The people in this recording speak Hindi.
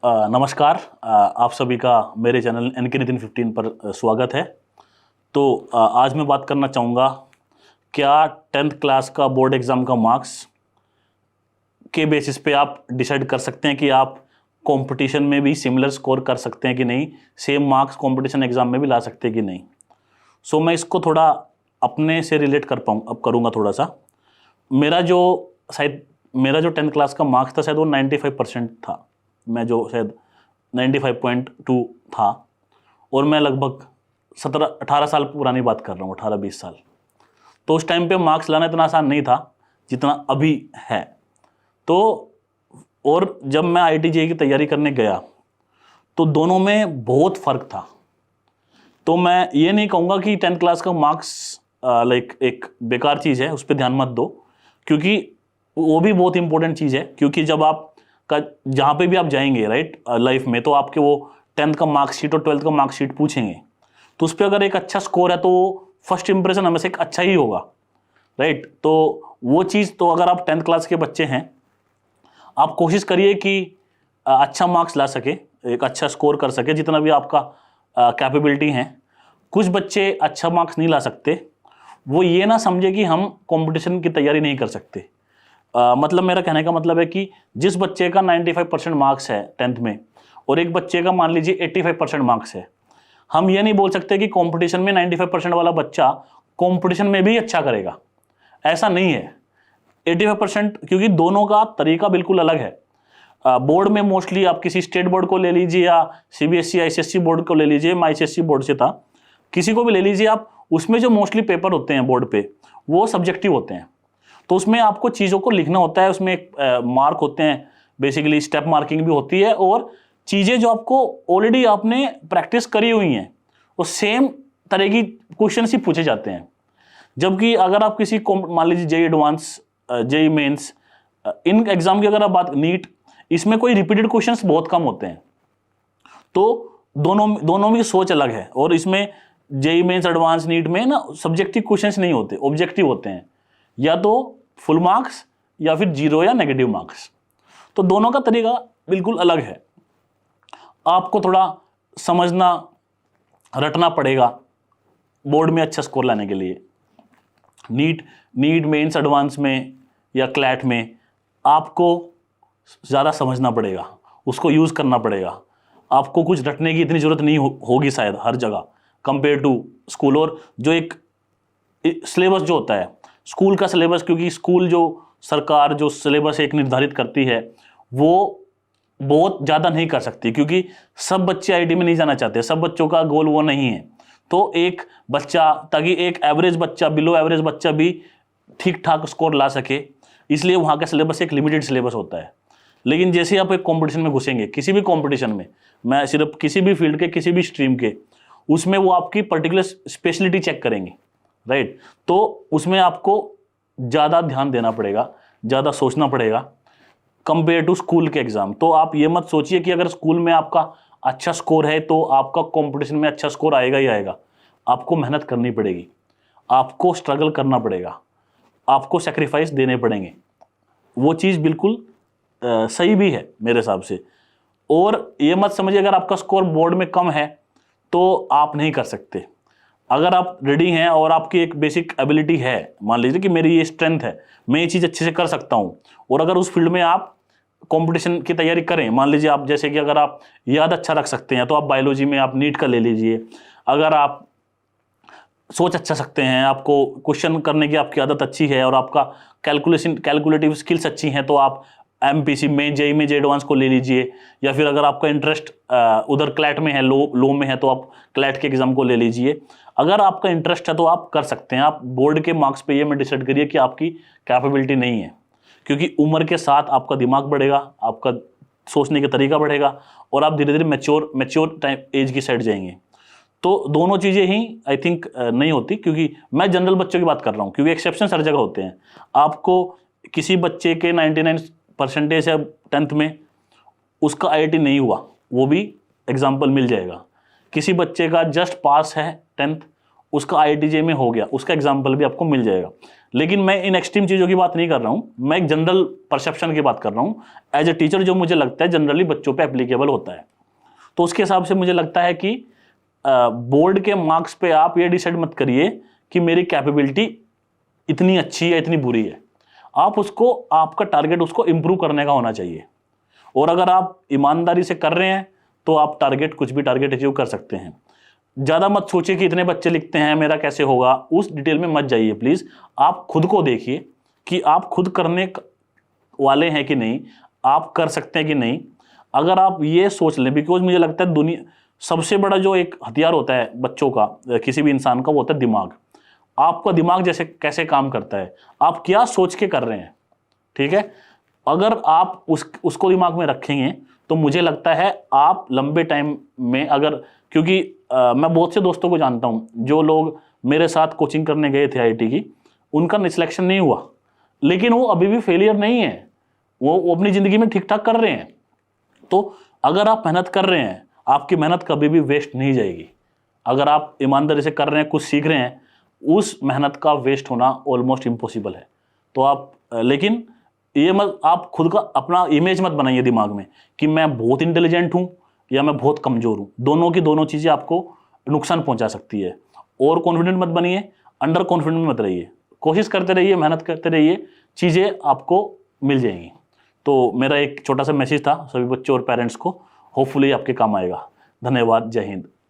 नमस्कार। आप सभी का मेरे चैनल NK Nitin 15 पर स्वागत है। तो आज मैं बात करना चाहूँगा, क्या 10th क्लास का बोर्ड एग्ज़ाम का मार्क्स के बेसिस पे आप डिसाइड कर सकते हैं कि आप कंपटीशन में भी सिमिलर स्कोर कर सकते हैं कि नहीं, सेम मार्क्स कंपटीशन एग्ज़ाम में भी ला सकते हैं कि नहीं। सो मैं इसको थोड़ा अपने से रिलेट कर करूँगा थोड़ा सा। मेरा जो 10th क्लास का मार्क्स था शायद वो 95% था। मैं जो शायद 95.2 था, और मैं लगभग 17-18 साल पुरानी बात कर रहा हूँ, 18-20 साल। तो उस टाइम पे मार्क्स लाना इतना आसान नहीं था जितना अभी है। तो और जब मैं IIT-JEE की तैयारी करने गया तो दोनों में बहुत फ़र्क था। तो मैं ये नहीं कहूँगा कि 10th क्लास का मार्क्स लाइक एक बेकार चीज़ है, उस पर ध्यान मत दो, क्योंकि वो भी बहुत इंपॉर्टेंट चीज़ है। क्योंकि जब आप का जहाँ पे भी आप जाएंगे राइट लाइफ में, तो आपके वो 10th का मार्कशीट और 12th का मार्कशीट पूछेंगे, तो उस पर अगर एक अच्छा स्कोर है तो फर्स्ट इंप्रेशन हमेशा एक अच्छा ही होगा, राइट। तो वो चीज़, तो अगर आप 10th क्लास के बच्चे हैं, आप कोशिश करिए कि अच्छा मार्क्स ला सके, एक अच्छा स्कोर कर सके जितना भी आपका कैपेबिलिटी है। कुछ बच्चे अच्छा मार्क्स नहीं ला सकते, वो ये ना समझे कि हम कंपटीशन की तैयारी नहीं कर सकते। मतलब मेरा कहने का मतलब है कि जिस बच्चे का 95% मार्क्स है 10th में और एक बच्चे का मान लीजिए 85% मार्क्स है, हम ये नहीं बोल सकते कि कंपटीशन में 95% वाला बच्चा कंपटीशन में भी अच्छा करेगा। ऐसा नहीं है। 85%, क्योंकि दोनों का तरीका बिल्कुल अलग है। बोर्ड में मोस्टली आप किसी स्टेट बोर्ड को ले लीजिए या CBSE ICSE बोर्ड को ले लीजिए, मैं ICSE बोर्ड से था, किसी को भी ले लीजिए आप, उसमें जो मोस्टली पेपर होते हैं बोर्ड पे वो सब्जेक्टिव होते हैं। तो उसमें आपको चीज़ों को लिखना होता है, उसमें एक मार्क होते हैं, बेसिकली स्टेप मार्किंग भी होती है, और चीज़ें जो आपको ऑलरेडी आपने प्रैक्टिस करी हुई हैं वो सेम तरह की क्वेश्चन ही पूछे जाते हैं। जबकि अगर आप किसी को मान लीजिए JEE एडवांस, JEE मेंस, इन एग्जाम की अगर आप बात, नीट, इसमें कोई रिपीटेड क्वेश्चंस बहुत कम होते हैं। तो दोनों में सोच अलग है। और इसमें JEE मेंस, एडवांस, नीट में ना सब्जेक्टिव क्वेश्चंस नहीं होते, ऑब्जेक्टिव होते हैं, या तो फुल मार्क्स या फिर 0 या नेगेटिव मार्क्स। तो दोनों का तरीका बिल्कुल अलग है। आपको थोड़ा समझना, रटना पड़ेगा बोर्ड में अच्छा स्कोर लाने के लिए। नीट मेंस, एडवांस में या क्लैट में आपको ज़्यादा समझना पड़ेगा, उसको यूज़ करना पड़ेगा। आपको कुछ रटने की इतनी ज़रूरत नहीं होगी शायद हर जगह कंपेयर टू स्कूल। और जो एक सिलेबस जो होता है स्कूल का सिलेबस, क्योंकि स्कूल जो सरकार जो सिलेबस एक निर्धारित करती है वो बहुत ज़्यादा नहीं कर सकती, क्योंकि सब बच्चे IIT में नहीं जाना चाहते, सब बच्चों का गोल वो नहीं है। तो एक बच्चा, ताकि एक एवरेज बच्चा, बिलो एवरेज बच्चा भी ठीक ठाक स्कोर ला सके, इसलिए वहाँ का सिलेबस एक लिमिटेड सिलेबस होता है। लेकिन जैसे आप एक कॉम्पिटिशन में घुसेंगे, किसी भी कॉम्पिटिशन में, मैं सिर्फ किसी भी फील्ड के, किसी भी स्ट्रीम के, उसमें वो आपकी पर्टिकुलर स्पेशलिटी चेक करेंगे, राइट। तो उसमें आपको ज़्यादा ध्यान देना पड़ेगा, ज़्यादा सोचना पड़ेगा कंपेयर टू स्कूल के एग्ज़ाम। तो आप ये मत सोचिए कि अगर स्कूल में आपका अच्छा स्कोर है तो आपका कंपटीशन में अच्छा स्कोर आएगा ही आएगा। आपको मेहनत करनी पड़ेगी, आपको स्ट्रगल करना पड़ेगा, आपको सेक्रीफाइस देने पड़ेंगे। वो चीज़ बिल्कुल सही भी है मेरे हिसाब से। और ये मत समझिए अगर आपका स्कोर बोर्ड में कम है तो आप नहीं कर सकते। अगर आप रेडी हैं और आपकी एक बेसिक एबिलिटी है, मान लीजिए कि मेरी ये स्ट्रेंथ है, मैं ये चीज़ अच्छे से कर सकता हूँ, और अगर उस फील्ड में आप कंपटीशन की तैयारी करें, मान लीजिए आप, जैसे कि अगर आप याद अच्छा रख सकते हैं तो आप बायोलॉजी में आप नीट का ले लीजिए। अगर आप सोच अच्छा सकते हैं, आपको क्वेश्चन करने की आपकी आदत अच्छी है, और आपका कैलकुलेटिव स्किल्स अच्छी हैं, तो आप MPC में, JEE में, JEE एडवांस को ले लीजिए। या फिर अगर आपका इंटरेस्ट उधर क्लैट में है, लो में है, तो आप क्लैट के एग्जाम को ले लीजिए। अगर आपका इंटरेस्ट है तो आप कर सकते हैं। आप बोर्ड के मार्क्स पे ये मैं डिसाइड करिए कि आपकी कैपेबिलिटी नहीं है, क्योंकि उम्र के साथ आपका दिमाग बढ़ेगा, आपका सोचने का तरीका बढ़ेगा, और आप धीरे धीरे मैच्योर टाइम एज की साइड जाएंगे। तो दोनों चीज़ें ही आई थिंक नहीं होती, क्योंकि मैं जनरल बच्चों की बात कर रहा हूँ, क्योंकि एक्सेप्शन हर जगह होते हैं। आपको किसी बच्चे के 99% है 10th में, उसका IIT नहीं हुआ, वो भी एग्जाम्पल मिल जाएगा। किसी बच्चे का जस्ट पास है 10th, उसका IITJ में हो गया, उसका एग्जाम्पल भी आपको मिल जाएगा। लेकिन मैं इन एक्सट्रीम चीज़ों की बात नहीं कर रहा हूँ, मैं एक जनरल परसेप्शन की बात कर रहा हूँ एज ए टीचर, जो मुझे लगता है जनरली बच्चों पे एप्लीकेबल होता है। तो उसके हिसाब से मुझे लगता है कि बोर्ड के मार्क्स पे आप ये डिसाइड मत करिए कि मेरी कैपेबिलिटी इतनी अच्छी है इतनी बुरी है। आप उसको, आपका टारगेट उसको इम्प्रूव करने का होना चाहिए, और अगर आप ईमानदारी से कर रहे हैं तो आप टारगेट, कुछ भी टारगेट अचीव कर सकते हैं। ज़्यादा मत सोचिए कि इतने बच्चे लिखते हैं मेरा कैसे होगा, उस डिटेल में मत जाइए प्लीज़। आप खुद को देखिए कि आप खुद करने वाले हैं कि नहीं, आप कर सकते हैं कि नहीं। अगर आप ये सोच लें, बिकॉज मुझे लगता है दुनिया सबसे बड़ा जो एक हथियार होता है बच्चों का, किसी भी इंसान का, वो होता है दिमाग। आपका दिमाग जैसे कैसे काम करता है, आप क्या सोच के कर रहे हैं, ठीक है। अगर आप उसको दिमाग में रखेंगे तो मुझे लगता है आप लंबे टाइम में, अगर, क्योंकि मैं बहुत से दोस्तों को जानता हूं जो लोग मेरे साथ कोचिंग करने गए थे IIT की, उनका सिलेक्शन नहीं हुआ, लेकिन वो अभी भी फेलियर नहीं है, वो अपनी ज़िंदगी में ठीक ठाक कर रहे हैं। तो अगर आप मेहनत कर रहे हैं, आपकी मेहनत कभी भी वेस्ट नहीं जाएगी। अगर आप ईमानदारी से कर रहे हैं, कुछ सीख रहे हैं, उस मेहनत का वेस्ट होना ऑलमोस्ट इम्पॉसिबल है। तो आप, लेकिन ये मत, आप खुद का अपना इमेज मत बनाइए दिमाग में कि मैं बहुत इंटेलिजेंट हूँ या मैं बहुत कमज़ोर हूँ। दोनों की दोनों चीज़ें आपको नुकसान पहुँचा सकती है। और कॉन्फिडेंट मत बनिए, अंडर कॉन्फिडेंट मत रहिए, कोशिश करते रहिए, मेहनत करते रहिए, चीज़ें आपको मिल जाएंगी। तो मेरा एक छोटा सा मैसेज था सभी बच्चों और पेरेंट्स को, होपफुली आपके काम आएगा। धन्यवाद, जय हिंद।